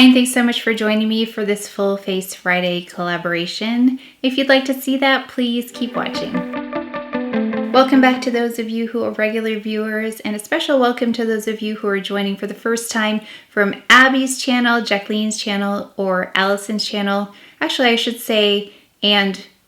and thanks so much for joining me for this Full Face Friday collaboration. If you'd like to see that, please keep watching. Welcome back to those of you who are regular viewers, and a special welcome to those of you who are joining for the first time from Abby's channel, Jackeline's channel, or Allison's channel. Actually, I should say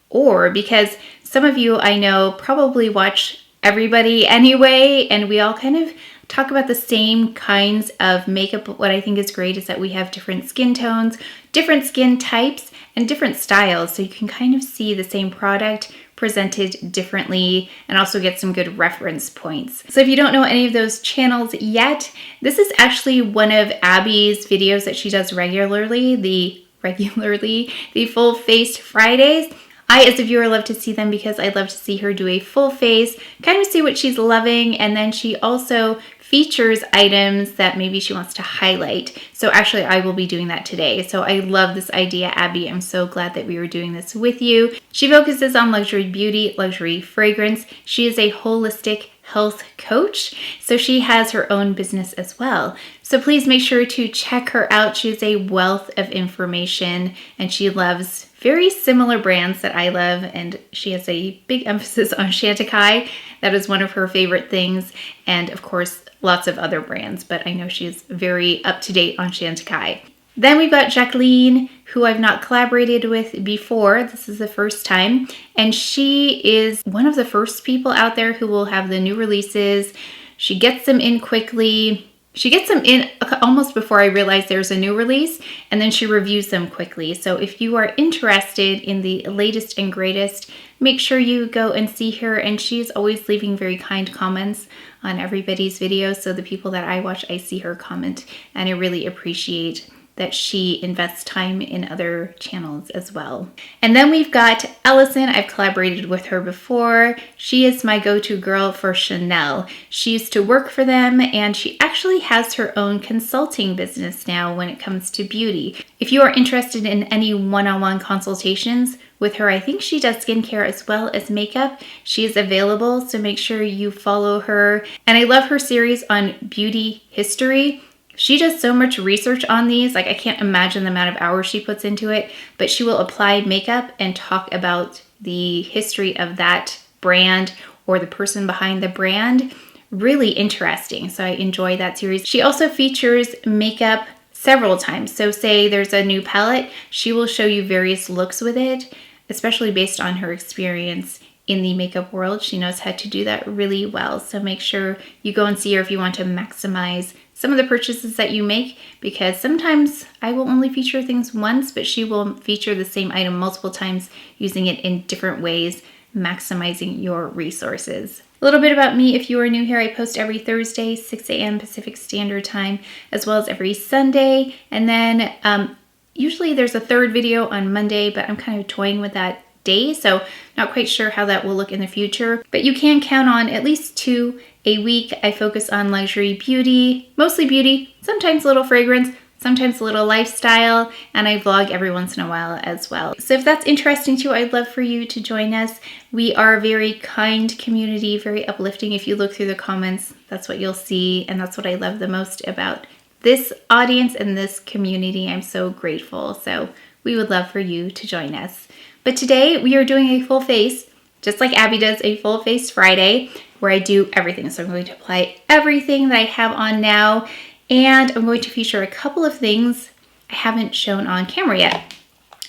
or, because some of you I know probably watch everybody anyway, and we all kind of talk about the same kinds of makeup. What I think is great is that we have different skin tones, different skin types, and different styles, so you can kind of see the same product presented differently and also get some good reference points. So if you don't know any of those channels yet, this is actually one of Abby's videos that she does regularly, the Full Face Fridays. I, as a viewer, love to see them because I love to see her do a full face, kind of see what she's loving, and then she also features items that maybe she wants to highlight. So actually, I will be doing that today. So I love this idea, Abby. I'm so glad that we were doing this with you. She focuses on luxury beauty, luxury fragrance. She is a holistic health coach, so she has her own business as well. So please make sure to check her out. She is a wealth of information, and she loves very similar brands that I love, and she has a big emphasis on Chantecaille. That is one of her favorite things, and of course lots of other brands, but I know she's very up to date on Chantecaille. Then we've got Jackeline, who I've not collaborated with before. This is the first time, and she is one of the first people out there who will have the new releases. She gets them in quickly. She gets them in almost before I realize there's a new release, and then she reviews them quickly. So if you are interested in the latest and greatest, make sure you go and see her, and she's always leaving very kind comments on everybody's videos. So the people that I watch, I see her comment, and I really appreciate that she invests time in other channels as well. And then we've got Allison. I've collaborated with her before. She is my go-to girl for Chanel. She used to work for them, and she actually has her own consulting business now when it comes to beauty. If you are interested in any one-on-one consultations with her, I think she does skincare as well as makeup. She is available, so make sure you follow her. And I love her series on beauty history. She does so much research on these, like I can't imagine the amount of hours she puts into it, but she will apply makeup and talk about the history of that brand or the person behind the brand. Really interesting, so I enjoy that series. She also features makeup several times. So say there's a new palette, she will show you various looks with it, especially based on her experience in the makeup world. She knows how to do that really well, so make sure you go and see her if you want to maximize some of the purchases that you make, because sometimes I will only feature things once, but she will feature the same item multiple times, using it in different ways, maximizing your resources. A little bit about me, if you are new here, I post every Thursday, 6 a.m. Pacific Standard Time, as well as every Sunday. And then usually there's a third video on Monday, but I'm kind of toying with that day, so not quite sure how that will look in the future, but you can count on at least 2 a week. I focus on luxury beauty, mostly beauty, sometimes a little fragrance, sometimes a little lifestyle, and I vlog every once in a while as well. So if that's interesting to you, I'd love for you to join us. We are a very kind community, very uplifting. If you look through the comments, that's what you'll see, and that's what I love the most about this audience and this community. I'm so grateful, so we would love for you to join us. But today we are doing a full face, just like Abby does a Full Face Friday, where I do everything. So I'm going to apply everything that I have on now, and I'm going to feature a couple of things I haven't shown on camera yet.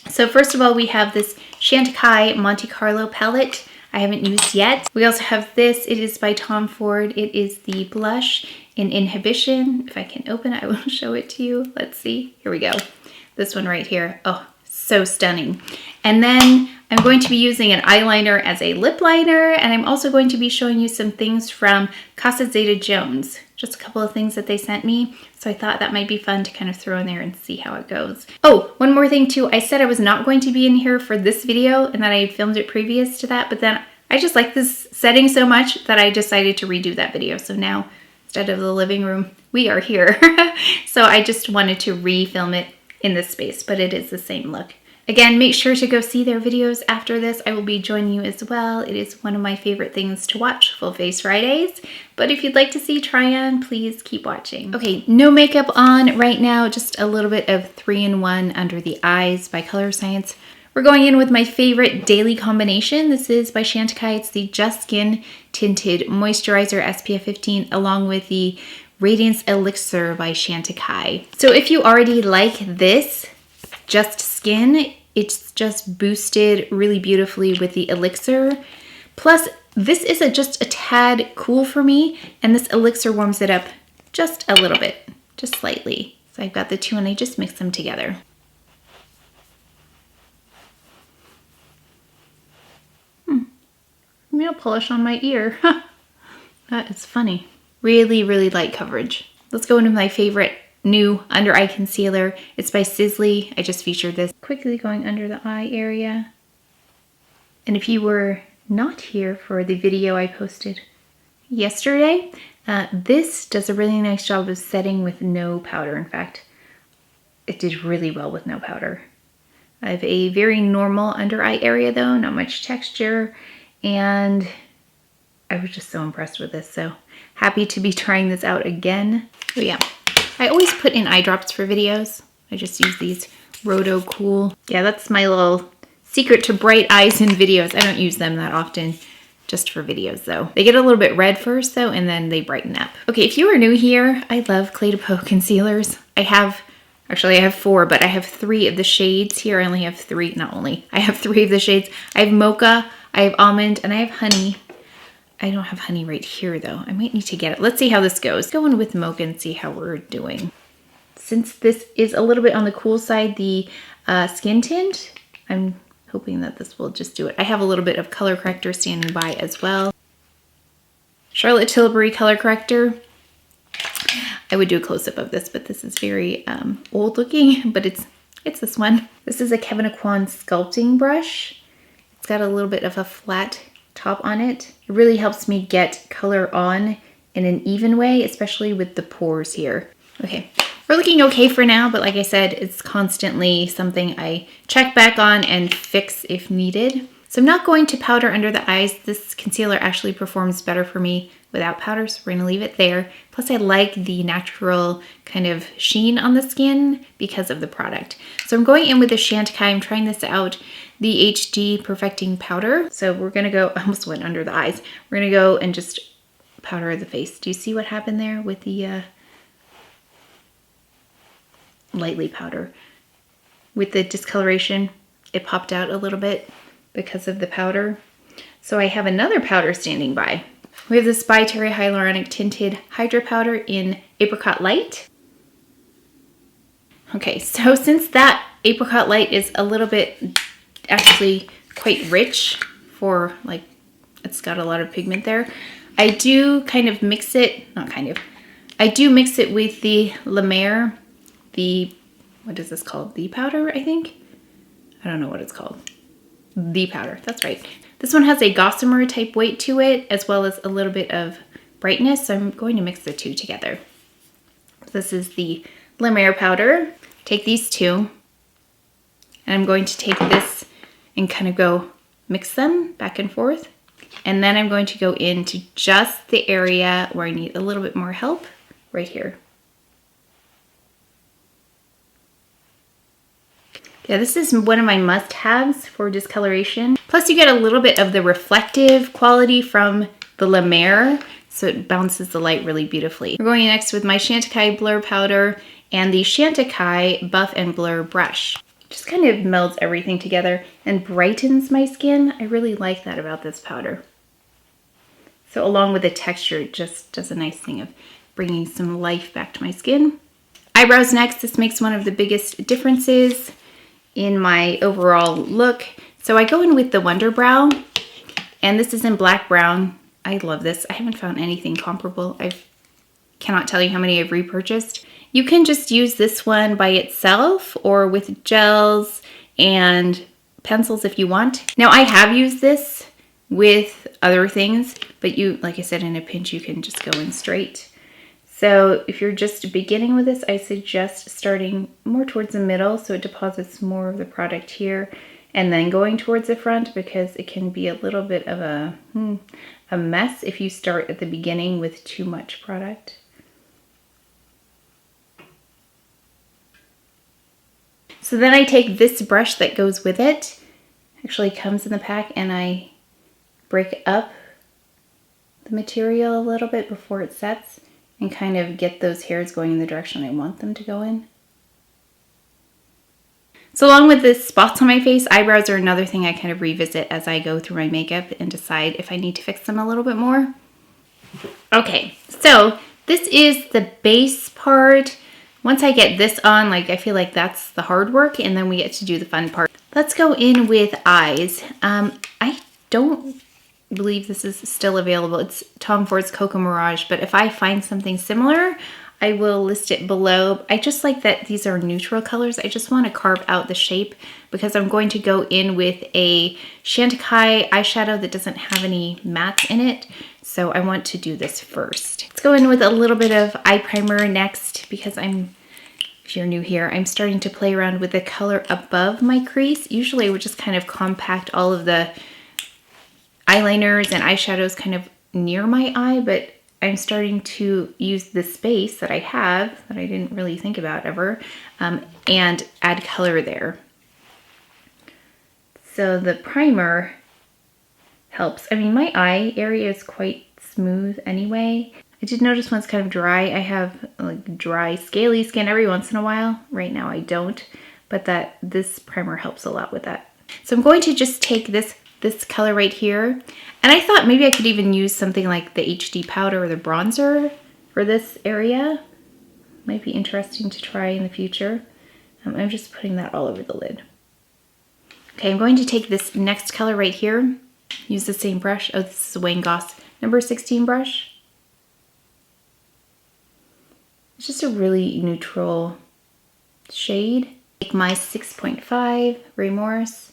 So first of all, we have this Chantecaille Monte Carlo palette I haven't used yet. We also have this. It is by Tom Ford. It is the blush in Inhibition. If I can open it, I will show it to you. Let's see. Here we go. This one right here. Oh, so stunning. And then I'm going to be using an eyeliner as a lip liner, and I'm also going to be showing you some things from CASA ZETA JONES. Just a couple of things that they sent me, so I thought that might be fun to kind of throw in there and see how it goes. Oh, one more thing too. I said I was not going to be in here for this video and that I had filmed it previous to that, but then I just like this setting so much that I decided to redo that video. So now, instead of the living room, we are here. So I just wanted to re-film it in this space, but it is the same look Again, make sure to go see their videos after this. I will be joining you as well. It is one of my favorite things to watch, Full Face Fridays. But if you'd like to see try-on, please keep watching. Okay, no makeup on right now, just a little bit of 3-in-1 under the eyes by Color Science. We're going in with my favorite daily combination. This is by Chantecaille. It's the Just Skin Tinted Moisturizer SPF 15 along with the Radiance Elixir by Chantecaille. So if you already like this Just Skin, it's just boosted really beautifully with the Elixir. Plus, this is just a tad cool for me, and this Elixir warms it up just a little bit, just slightly. So I've got the two and I just mix them together. Nail polish on my ear. That is funny. Really, really light coverage. Let's go into my favorite new under eye concealer. It's by Sisley. I just featured this. Quickly going under the eye area. And if you were not here for the video I posted yesterday, this does a really nice job of setting with no powder. In fact, it did really well with no powder. I have a very normal under eye area though, not much texture, and I was just so impressed with this. So happy to be trying this out again. Oh yeah, I always put in eye drops for videos. I just use these Roto Cool. Yeah, that's my little secret to bright eyes in videos. I don't use them that often, just for videos though. They get a little bit red first though, and then they brighten up. Okay, if you are new here, I love Clé de Peau concealers. Actually I have 4, but I have 3 of the shades here. I only have 3, not only. I have 3 of the shades. I have Mocha, I have Almond, and I have Honey. I don't have Honey right here though. I might need to get it. Let's see how this goes. Go in with Mocha and see how we're doing. Since this is a little bit on the cool side, the skin tint, I'm hoping that this will just do it. I have a little bit of color corrector standing by as well. Charlotte Tilbury color corrector. I would do a close-up of this, but this is very old looking, but it's this one. This is a Kevyn Aucoin sculpting brush. It's got a little bit of a flat top on it. It really helps me get color on in an even way, especially with the pores here. Okay, we're looking okay for now, but like I said, it's constantly something I check back on and fix if needed. So I'm not going to powder under the eyes. This concealer actually performs better for me without powder, so we're gonna leave it there. Plus I like the natural kind of sheen on the skin because of the product. So I'm going in with the Chantecaille. I'm trying this out, the HD Perfecting Powder. So we're gonna go, I almost went under the eyes. We're gonna go and just powder the face. Do you see what happened there with the lightly powder? With the discoloration, it popped out a little bit because of the powder. So I have another powder standing by. We have this by Terry Hyaluronic Tinted Hydra Powder in Apricot Light. Okay, so since that Apricot Light is a little bit, actually quite rich for like, it's got a lot of pigment there, I do kind of mix it, I do mix it with the La Mer, what is this called? The powder, I think? I don't know what it's called. The powder, that's right. This one has a gossamer type weight to it, as well as a little bit of brightness, so I'm going to mix the two together. This is the La Mer powder. Take these two, and I'm going to take this and kind of go mix them back and forth. And then I'm going to go into just the area where I need a little bit more help, right here. Yeah, this is one of my must-haves for discoloration. Plus you get a little bit of the reflective quality from the La Mer, so it bounces the light really beautifully. We're going next with my Chantecaille Blur Powder and the Chantecaille Buff and Blur Brush. Just kind of melds everything together and brightens my skin. I really like that about this powder. So along with the texture, it just does a nice thing of bringing some life back to my skin. Eyebrows next. This makes one of the biggest differences in my overall look. So I go in with the Wonder Brow, and this is in Black Brown. I love this. I haven't found anything comparable. I cannot tell you how many I've repurchased. You can just use this one by itself or with gels and pencils if you want. Now I have used this with other things, but you, like I said, in a pinch, you can just go in straight. So if you're just beginning with this, I suggest starting more towards the middle so it deposits more of the product here, and then going towards the front, because it can be a little bit of a mess if you start at the beginning with too much product. So then I take this brush that goes with it, actually comes in the pack, and I break up the material a little bit before it sets and kind of get those hairs going in the direction I want them to go in. So along with the spots on my face, eyebrows are another thing I kind of revisit as I go through my makeup and decide if I need to fix them a little bit more. Okay, so this is the base part. Once I get this on, like, I feel like that's the hard work, and then we get to do the fun part. Let's go in with eyes. I don't believe this is still available. It's Tom Ford's Cocoa Mirage, but if I find something similar, I will list it below. I just like that these are neutral colors. I just want to carve out the shape because I'm going to go in with a Chantecaille eyeshadow that doesn't have any mattes in it. So I want to do this first. Let's go in with a little bit of eye primer next, because if you're new here, I'm starting to play around with the color above my crease. Usually I would just kind of compact all of the eyeliners and eyeshadows kind of near my eye, but I'm starting to use the space that I have that I didn't really think about ever, and add color there. So the primer helps. I mean, my eye area is quite smooth anyway. I did notice when it's kind of dry, I have like dry, scaly skin every once in a while. Right now I don't, but this primer helps a lot with that. So I'm going to just take this color right here, and I thought maybe I could even use something like the HD powder or the bronzer for this area. Might be interesting to try in the future. I'm just putting that all over the lid. Okay, I'm going to take this next color right here, use the same brush. Oh, this is a Wayne Goss number 16 brush. It's just a really neutral shade. Take my 6.5 Remorse,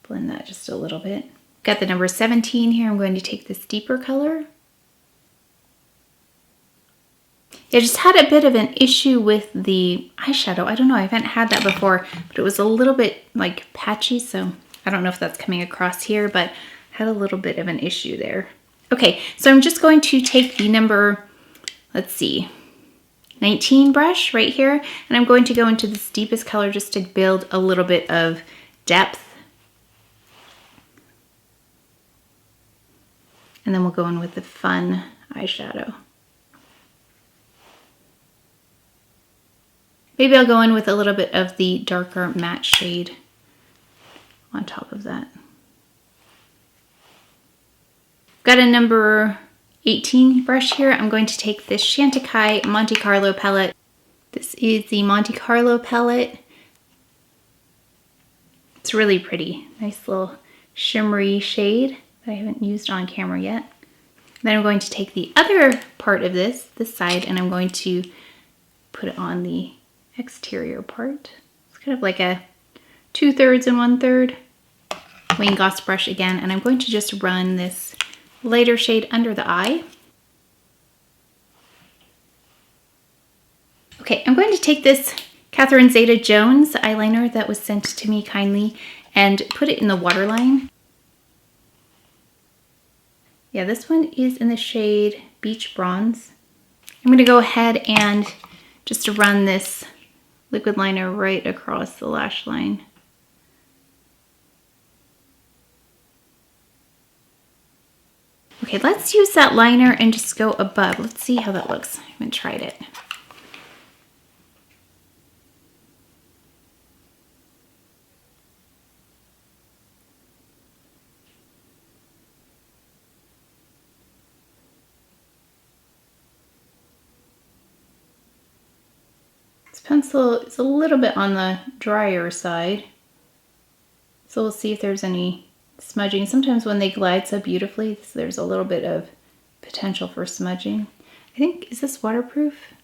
blend that just a little bit. Got the number 17 here. I'm going to take this deeper color. I just had a bit of an issue with the eyeshadow. I don't know, I haven't had that before, but it was a little bit like patchy, so I don't know if that's coming across here, but had a little bit of an issue there. Okay, so I'm just going to take the number, let's see, 19 brush right here, and I'm going to go into this deepest color just to build a little bit of depth. And then we'll go in with the fun eyeshadow. Maybe I'll go in with a little bit of the darker matte shade on top of that. Got a number 18 brush here. I'm going to take this Chantecaille Monte Carlo palette. This is the Monte Carlo palette. It's really pretty. Nice little shimmery shade that I haven't used on camera yet. Then I'm going to take the other part of this side, and I'm going to put it on the exterior part. It's kind of like a 2/3 and 1/3 Wayne Goss brush again, and I'm going to just run this lighter shade under the eye. Okay, I'm going to take this CASA Zeta Jones eyeliner that was sent to me kindly and put it in the waterline. Yeah, this one is in the shade Beach Bronze. I'm going to go ahead and just run this liquid liner right across the lash line. Okay, let's use that liner and just go above. Let's see how that looks. I haven't tried it. This pencil is a little bit on the drier side, so we'll see if there's any smudging. Sometimes when they glide so beautifully, there's a little bit of potential for smudging. I think, is this waterproof?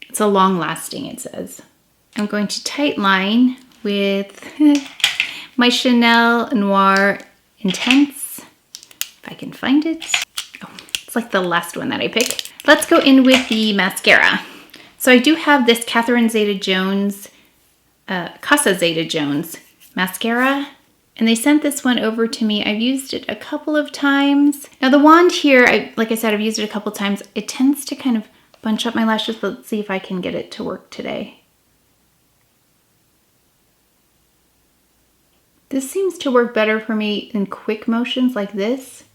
It's a long lasting, it says. I'm going to tight line with my Chanel Noir Intense, if I can find it. Oh, it's like the last one that I picked. Let's go in with the mascara. So I do have this CASA ZETA Jones mascara, and they sent this one over to me. I've used it a couple of times. Now the wand here, like I said, I've used it a couple of times. It tends to kind of bunch up my lashes, but let's see if I can get it to work today. This seems to work better for me in quick motions like this,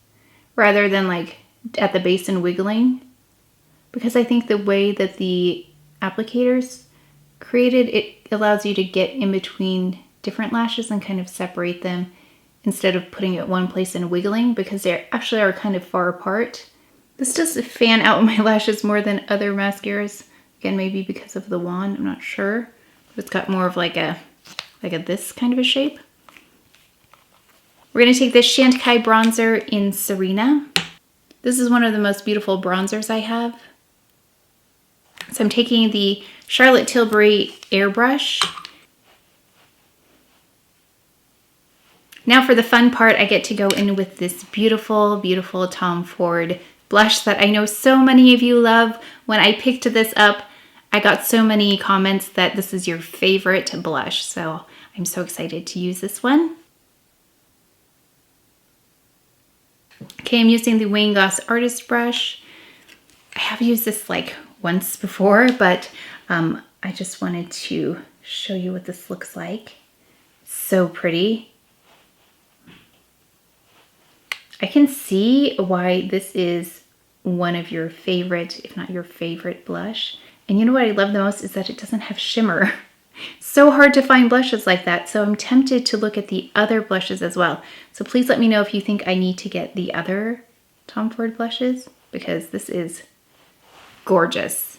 rather than like at the base and wiggling, because I think the way that the applicator's created, it allows you to get in between different lashes and kind of separate them instead of putting it one place and wiggling, because they actually are kind of far apart. This does fan out my lashes more than other mascaras. Again, maybe because of the wand, I'm not sure. It's got more of like a this kind of a shape. We're gonna take this Chantecaille bronzer in Serena. This is one of the most beautiful bronzers I have. So I'm taking the Charlotte Tilbury airbrush. Now for the fun part, I get to go in with this beautiful, beautiful Tom Ford blush that I know so many of you love. When I picked this up, I got so many comments that this is your favorite blush. So I'm so excited to use this one. Okay, I'm using the Wayne Goss Artist Brush. I have used this like once before, but I just wanted to show you what this looks like. So pretty. I can see why this is one of your favorite, if not your favorite blush. And you know what I love the most is that it doesn't have shimmer. So hard to find blushes like that, so I'm tempted to look at the other blushes as well. So please let me know if you think I need to get the other Tom Ford blushes, because this is gorgeous.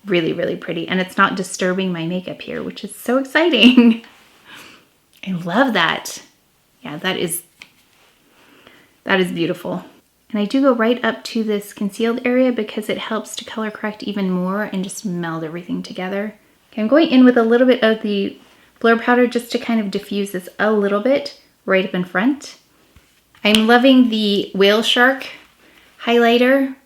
Really, really pretty. And it's not disturbing my makeup here, which is so exciting. I love that. Yeah, that is beautiful. And I do go right up to this concealed area because it helps to color correct even more and just meld everything together. Okay, I'm going in with a little bit of the blur powder just to kind of diffuse this a little bit right up in front. I'm loving the Whale Shark highlighter.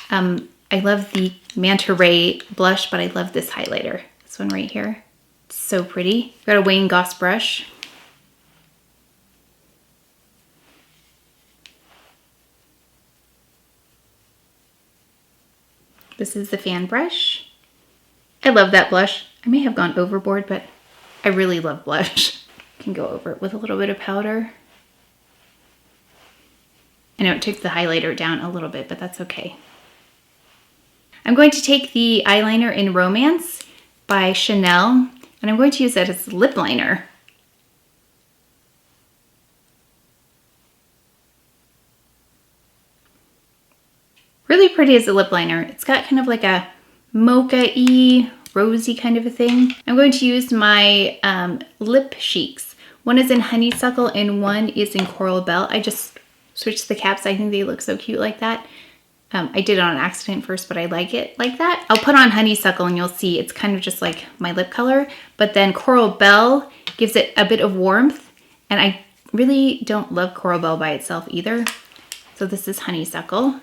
I love the Manta Ray blush, but I love this highlighter. This one right here. It's so pretty. Got a Wayne Goss brush. This is the fan brush. I love that blush. I may have gone overboard, but I really love blush. Can go over it with a little bit of powder. I know it took the highlighter down a little bit, but that's okay. I'm going to take the eyeliner in Romance by Chanel, and I'm going to use that as lip liner. Really pretty as a lip liner. It's got kind of like a mocha-y, rosy kind of a thing. I'm going to use my lip cheeks. One is in Honeysuckle and one is in Coral Belle. I just switched the caps. I think they look so cute like that. I did it on accident first, but I like it like that. I'll put on Honeysuckle and you'll see it's kind of just like my lip color, but then Coral Belle gives it a bit of warmth, and I really don't love Coral Belle by itself either. So this is Honeysuckle.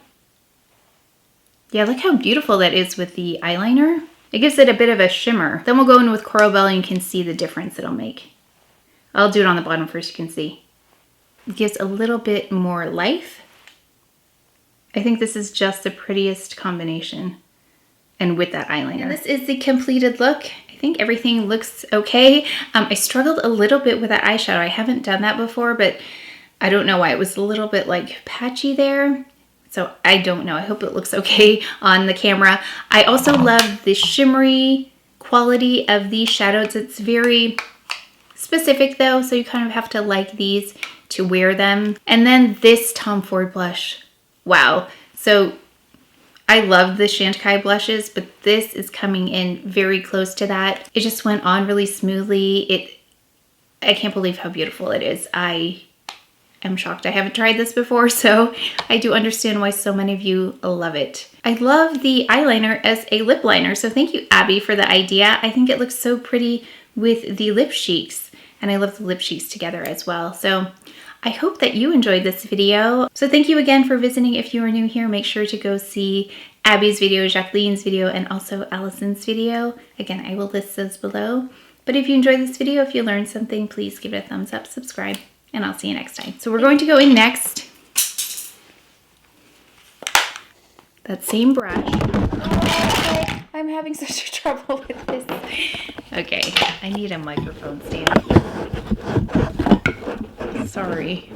Yeah, look how beautiful that is with the eyeliner. It gives it a bit of a shimmer. Then we'll go in with Coral Belle and you can see the difference it'll make. I'll do it on the bottom first, you can see. It gives a little bit more life. I think this is just the prettiest combination. And with that eyeliner. And this is the completed look. I think everything looks okay. I struggled a little bit with that eyeshadow. I haven't done that before, but I don't know why. It was a little bit like patchy there. So I don't know. I hope it looks okay on the camera. I also love the shimmery quality of these shadows. It's very specific though, so you kind of have to like these to wear them. And then this Tom Ford blush. Wow. So I love the Chantecaille blushes, but this is coming in very close to that. It just went on really smoothly. I can't believe how beautiful it is. I am shocked. I haven't tried this before, so I do understand why so many of you love it. I love the eyeliner as a lip liner, so thank you, Abby, for the idea. I think it looks so pretty with the lip cheeks, and I love the lip cheeks together as well. So I hope that you enjoyed this video. So thank you again for visiting. If you are new here, make sure to go see Abby's video, Jacqueline's video, and also Allison's video. Again, I will list those below. But if you enjoyed this video, if you learned something, please give it a thumbs up, subscribe, and I'll see you next time. So we're going to go in next. That same brush. Oh, I'm having such trouble with this. Okay, I need a microphone stand. Sorry.